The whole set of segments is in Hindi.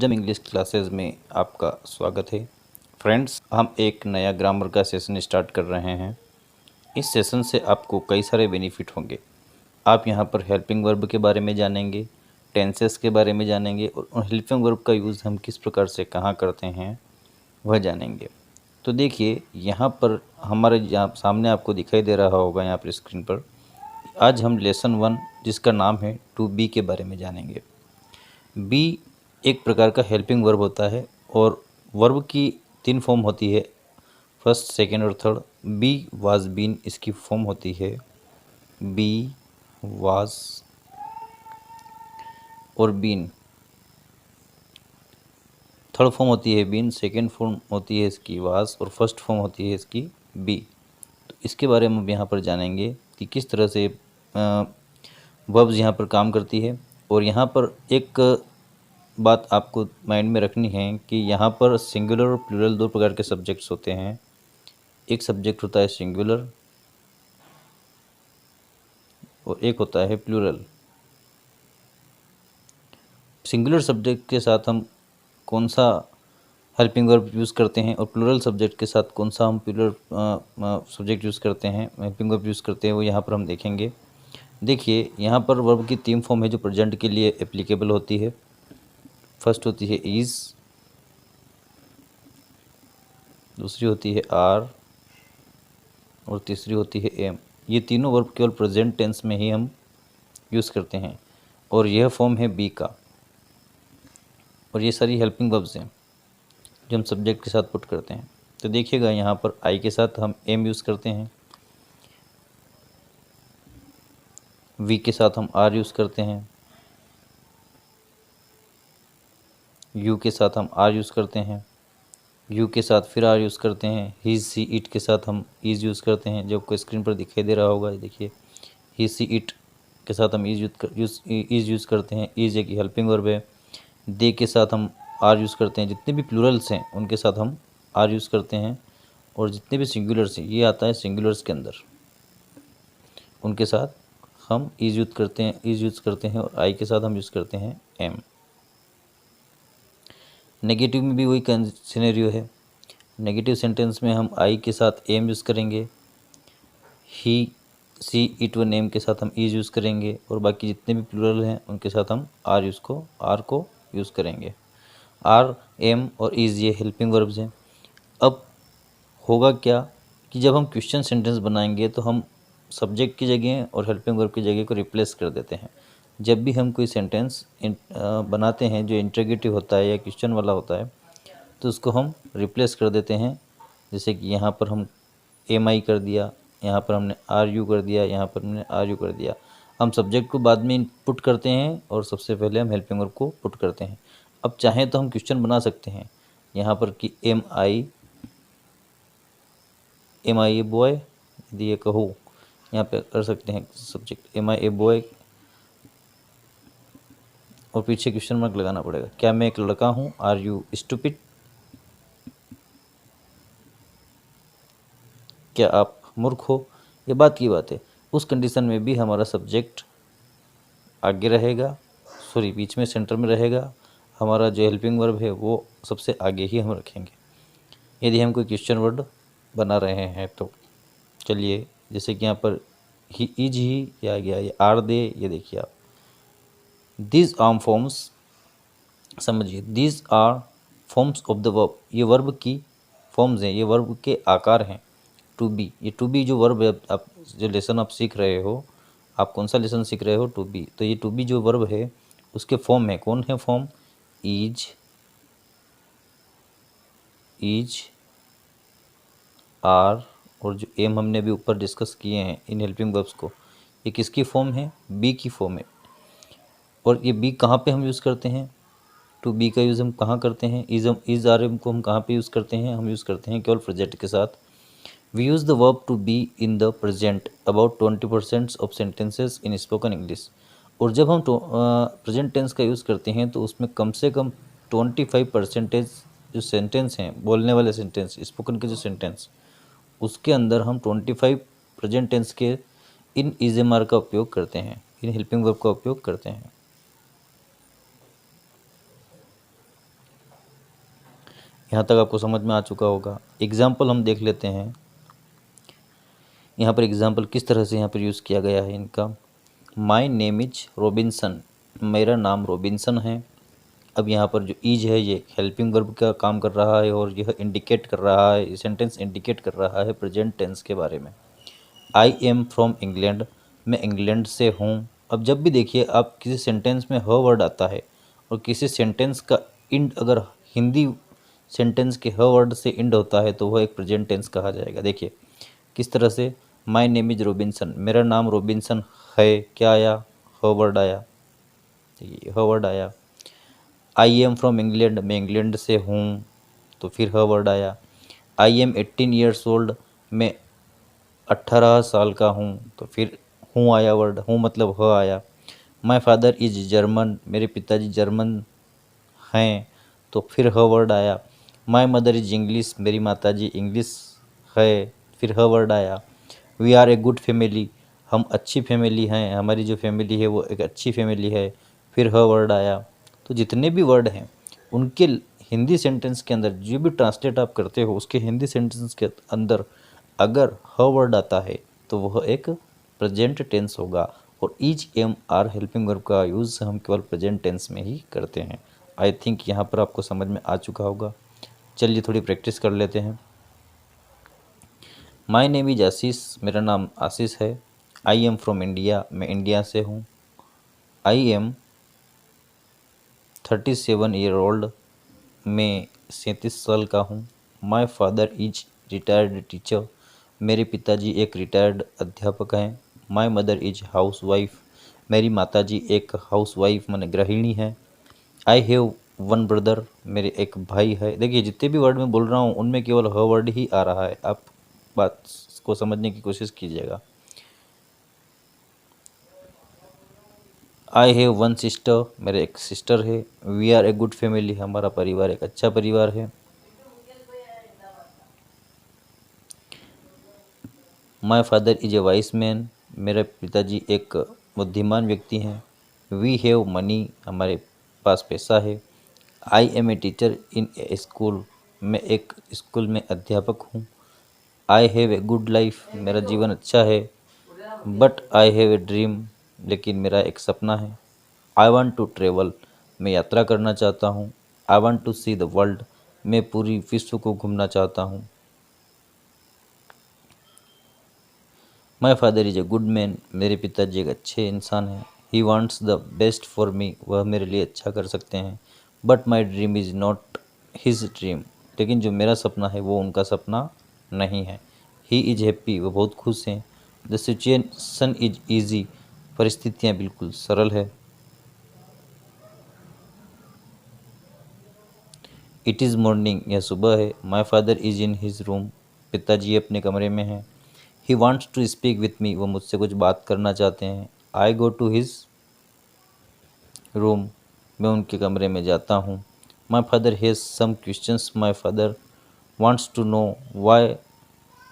विजडम इंग्लिश क्लासेस में आपका स्वागत है। फ्रेंड्स, हम एक नया ग्रामर का सेशन स्टार्ट कर रहे हैं। इस सेशन से आपको कई सारे बेनिफिट होंगे। आप यहाँ पर हेल्पिंग वर्ब के बारे में जानेंगे, टेंसेस के बारे में जानेंगे और हेल्पिंग वर्ब का यूज़ हम किस प्रकार से कहाँ करते हैं वह जानेंगे। तो देखिए, यहाँ पर हमारे यहाँ सामने आपको दिखाई दे रहा होगा यहाँ पर स्क्रीन पर, आज हम लेसन 1 जिसका नाम है टू बी के बारे में जानेंगे। बी एक प्रकार का हेल्पिंग वर्ब होता है और वर्ब की 3 फॉर्म होती है, फर्स्ट, सेकेंड और थर्ड। बी वाज बीन इसकी फॉर्म होती है बी वाज और बीन। थर्ड फॉर्म होती है बीन, सेकेंड फॉर्म होती है इसकी वाज और फर्स्ट फॉर्म होती है इसकी बी। तो इसके बारे में हम यहाँ पर जानेंगे कि किस तरह से वर्ब्स यहाँ पर काम करती है। और यहाँ पर एक बात आपको माइंड में रखनी है कि यहाँ पर सिंगुलर और प्लूरल 2 प्रकार के सब्जेक्ट्स होते हैं। एक सब्जेक्ट होता है सिंगुलर और एक होता है प्लूरल। सिंगुलर सब्जेक्ट के साथ हम कौन सा हेल्पिंग वर्ब यूज़ करते हैं और प्लूरल सब्जेक्ट के साथ कौन सा हम प्लूरल सब्जेक्ट यूज़ करते हैं, हेल्पिंग वर्ब यूज़ करते हैं, वो यहाँ पर हम देखेंगे। देखिए, यहाँ पर वर्ब की 3 फॉर्म है जो प्रेजेंट के लिए एप्लीकेबल होती है। फर्स्ट होती है इज़, दूसरी होती है आर और तीसरी होती है एम। ये तीनों वर्ब केवल प्रेजेंट टेंस में ही हम यूज़ करते हैं और यह फॉर्म है बी का। और ये सारी हेल्पिंग वर्ब्स हैं जो हम सब्जेक्ट के साथ पुट करते हैं। तो देखिएगा, यहाँ पर आई के साथ हम एम यूज़ करते हैं, वी के साथ हम आर यूज़ करते हैं, यू के साथ हम आर यूज़ करते हैं, यू के साथ फिर आर यूज़ करते हैं, ही सी इट के साथ हम ईज़ यूज़ करते हैं, जो आपको स्क्रीन पर दिखाई दे रहा होगा। देखिए, ही सी इट के साथ हम ईज़ यूज़ करते हैं। ईज़ एक हेल्पिंग वर्ब है। दे के साथ हम आर यूज़ करते हैं। जितने भी प्लूरल्स हैं उनके साथ हम आर यूज़ करते हैं और जितने भी सिंगुलर्स हैं, ये आता है सिंगुलर्स के अंदर, उनके साथ हम ईज़ यूज़ करते हैं और आई के साथ हम यूज़ करते हैं एम। नेगेटिव में भी वही सिनेरियो है। नेगेटिव सेंटेंस में हम आई के साथ एम यूज़ करेंगे, ही सी इट व नेम के साथ हम ईज यूज़ करेंगे और बाकी जितने भी प्लूरल हैं उनके साथ हम आर को यूज़ करेंगे। आर, एम और ईज ये हेल्पिंग वर्ब्स हैं। अब होगा क्या कि जब हम क्वेश्चन सेंटेंस बनाएंगे तो हम सब्जेक्ट की जगह और हेल्पिंग वर्ब की जगह को रिप्लेस कर देते हैं। जब भी हम कोई सेंटेंस बनाते हैं जो इंटरोगेटिव होता है या क्वेश्चन वाला होता है, तो उसको हम रिप्लेस कर देते हैं। जैसे कि यहाँ पर हम एम आई कर दिया, यहाँ पर हमने आर यू कर दिया, यहाँ पर हमने आर यू कर दिया। हम सब्जेक्ट को बाद में पुट करते हैं और सबसे पहले हम हेल्पिंग वर्ब को पुट करते हैं। अब चाहें तो हम क्वेश्चन बना सकते हैं यहाँ पर कि एम आई ए बॉय, यदि ये कहो यहाँ पे कर सकते हैं subject am I a boy और पीछे क्वेश्चन मार्क लगाना पड़ेगा। क्या मैं एक लड़का हूँ? Are you stupid? क्या आप मूर्ख हो? ये बात की बात है। उस कंडीशन में भी हमारा सब्जेक्ट आगे रहेगा, बीच में सेंटर में रहेगा। हमारा जो हेल्पिंग वर्ब है वो सबसे आगे ही हम रखेंगे यदि हम कोई क्वेश्चन वर्ड बना रहे हैं तो। चलिए, जैसे कि यहाँ पर ही इज ही आ गया, ये आर दे, ये देखिए आप। दीज आर्म फॉर्म्स, समझिए, these are forms of the verb, ये वर्ब की फॉर्म्स हैं, ये वर्ब के आकार हैं। टू बी, ये टू बी जो वर्ब है, आप जो लेसन आप सीख रहे हो, आप कौन सा लेसन सीख रहे हो? To be. तो ये टू बी जो वर्ब है उसके फॉर्म है, कौन है फॉर्म? इज, आर और जो एम हमने अभी ऊपर डिस्कस किए हैं इन हेल्पिंग वर्ब्स को, ये किसकी फॉर्म है? बी की फॉर्म है। और ये बी कहाँ पे हम यूज़ करते हैं? टू बी का यूज़ हम कहाँ करते हैं? इज आर एम को हम कहाँ पे यूज़ करते हैं? हम यूज़ करते हैं केवल प्रेजेंट के साथ। We use the verb to be in the present about 20% of sentences in spoken English. और जब हम प्रेजेंट टेंस का यूज़ करते हैं तो उसमें कम से कम 25% जो सेंटेंस हैं, बोलने वाले सेंटेंस, स्पोकन के जो सेंटेंस, उसके अंदर हम 25 प्रेजेंट टेंस के इन इज़ेमआर का उपयोग करते हैं, इन हेल्पिंग वर्ब का उपयोग करते हैं। यहाँ तक आपको समझ में आ चुका होगा। एग्जाम्पल हम देख लेते हैं। यहाँ पर एग्जाम्पल किस तरह से यहाँ पर यूज़ किया गया है इनका। माई नेम इज रॉबिन्सन, मेरा नाम रॉबिन्सन है। अब यहाँ पर जो इज है ये हेल्पिंग वर्ब का काम कर रहा है और यह इंडिकेट कर रहा है, ये सेंटेंस इंडिकेट कर रहा है प्रेजेंट टेंस के बारे में। आई एम फ्रॉम इंग्लैंड, मैं इंग्लैंड से हूँ। अब जब भी देखिए आप किसी सेंटेंस में ह वर्ड आता है और किसी सेंटेंस का इंड अगर हिंदी सेंटेंस के ह वर्ड से इंड होता है तो वह एक प्रेजेंट टेंस कहा जाएगा। देखिए किस तरह से, माई नेम इज रॉबिन्सन, मेरा नाम रॉबिन्सन है। क्या आया? ह वर्ड आया, देखिए ह वर्ड आया। आई एम फ्रॉम इंग्लैंड, मैं इंग्लैंड से हूँ, तो फिर ह वर्ड आया। आई एम 18 ईयर्स ओल्ड, मैं 18 साल का हूँ, तो फिर हूँ आया वर्ड, हूँ मतलब ह आया। माई फादर इज जर्मन, मेरे पिताजी जर्मन हैं, तो फिर ह वर्ड आया। माई मदर इज इंग्लिश, मेरी माताजी इंग्लिश है, फिर ह वर्ड आया। We are a good family, हम अच्छी फैमिली हैं, हमारी जो फैमिली है वो एक अच्छी फैमिली है, फिर ह वर्ड आया। तो जितने भी वर्ड हैं उनके हिंदी सेंटेंस के अंदर जो भी ट्रांसलेट आप करते हो उसके हिंदी सेंटेंस के अंदर अगर ह वर्ड आता है तो वह एक प्रेजेंट टेंस होगा। और is am are helping verb का यूज़ हम केवल प्रेजेंट टेंस में ही करते हैं। आई थिंक यहाँ पर आपको समझ में आ चुका होगा। चलिए थोड़ी प्रैक्टिस कर लेते हैं। माई नेम इज आशीष, मेरा नाम आशीष है। आई एम फ्रॉम इंडिया, मैं इंडिया से हूँ। आई एम 37 ईयर ओल्ड, मैं 37 साल का हूँ। My father is retired teacher, मेरे पिताजी एक रिटायर्ड अध्यापक हैं। My mother is house wife, मेरी माताजी एक हाउस वाइफ माने गृहिणी है। आई हैव वन ब्रदर, मेरे एक भाई है। देखिए जितने भी वर्ड मैं बोल रहा हूँ उनमें केवल ह वर्ड ही आ रहा है, आप बात को समझने की कोशिश कीजिएगा। आई हैव वन सिस्टर, मेरे एक सिस्टर है। We are a good family, हमारा परिवार एक अच्छा परिवार है। My father is a wise man, मेरे पिताजी एक बुद्धिमान व्यक्ति हैं। वी हैव मनी, हमारे पास पैसा है। I am a teacher in a school, मैं एक स्कूल में अध्यापक हूँ। I have a good life, मेरा जीवन अच्छा है। But I have a dream, लेकिन मेरा एक सपना है। आई वॉन्ट टू ट्रेवल, मैं यात्रा करना चाहता हूँ। I want to see the world, मैं पूरी विश्व को घूमना चाहता हूँ। My father is a good man, मेरे पिताजी एक अच्छे इंसान हैं। He wants the best for me, वह मेरे लिए अच्छा कर सकते हैं। But my dream is not his dream, लेकिन जो मेरा सपना है वो उनका सपना नहीं है। ही इज हैप्पी, वह बहुत खुश हैं। द सिचुएशन इज ईजी, परिस्थितियाँ बिल्कुल सरल है। इट इज़ मॉर्निंग, यह सुबह है। My father is in his room, पिताजी अपने कमरे में हैं। He wants to speak with me, वो मुझसे कुछ बात करना चाहते हैं। I go to his room, मैं उनके कमरे में जाता हूँ। My father has some questions, my father wants to know why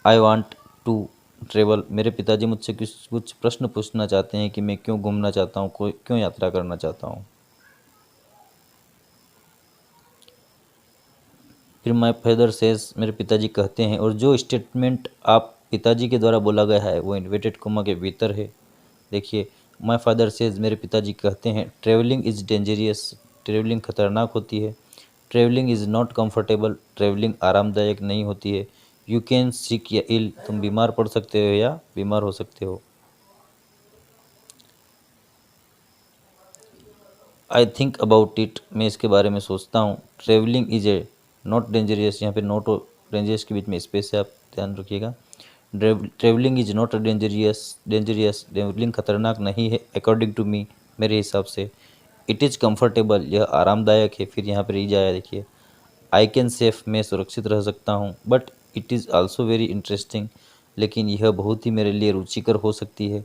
I want to travel, मेरे पिताजी मुझसे कुछ प्रश्न पूछना चाहते हैं कि मैं क्यों घूमना चाहता हूँ, क्यों यात्रा करना चाहता हूँ। फिर माई फादर सेज, मेरे पिताजी कहते हैं। और जो स्टेटमेंट आप पिताजी के द्वारा बोला गया है वो इन्वर्टेड कोमा के भीतर है। देखिए माई फादर सेज, मेरे पिताजी कहते हैं। ट्रेवलिंग इज़ डेंजरियस, ट्रेवलिंग खतरनाक होती है। Travelling is not comfortable, travelling आरामदायक नहीं होती है। यू कैन सिक या इल, तुम बीमार पड़ सकते हो या बीमार हो सकते हो। आई थिंक अबाउट इट, मैं इसके बारे में सोचता हूँ। Travelling is a not dangerous, यहाँ पे नॉट और डेंजरियस के बीच में स्पेस है, आप ध्यान रखिएगा। Travelling is not dangerous, travelling खतरनाक नहीं है। अकॉर्डिंग टू मी, मेरे हिसाब से। इट इज़ कम्फर्टेबल, यह आरामदायक है। फिर यहाँ पर रीज आया, देखिए। आई कैन सेफ, मैं सुरक्षित रह सकता हूँ। But it is also very interesting, लेकिन यह बहुत ही मेरे लिए रुचिकर हो सकती है।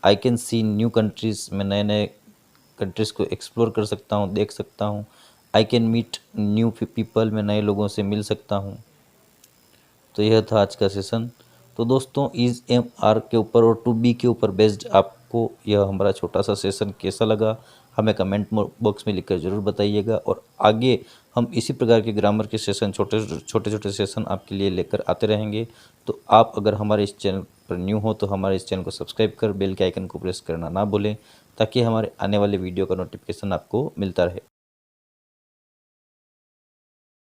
I can see new countries, मैं नए नए कंट्रीज़ को एक्सप्लोर कर सकता हूँ, देख सकता हूँ। I can meet new people, मैं नए लोगों से मिल सकता हूँ। तो यह था आज का सेशन। तो दोस्तों इज़ एम आर के ऊपर और टू बी के ऊपर बेस्ड आपको यह हमारा छोटा सा सेशन कैसा लगा हमें कमेंट बॉक्स में लिखकर ज़रूर बताइएगा। और आगे हम इसी प्रकार के ग्रामर के सेशन छोटे छोटे सेशन आपके लिए लेकर आते रहेंगे। तो आप अगर हमारे इस चैनल पर न्यू हो तो हमारे इस चैनल को सब्सक्राइब कर बेल के आइकन को प्रेस करना ना भूलें, ताकि हमारे आने वाले वीडियो का नोटिफिकेशन आपको मिलता रहे।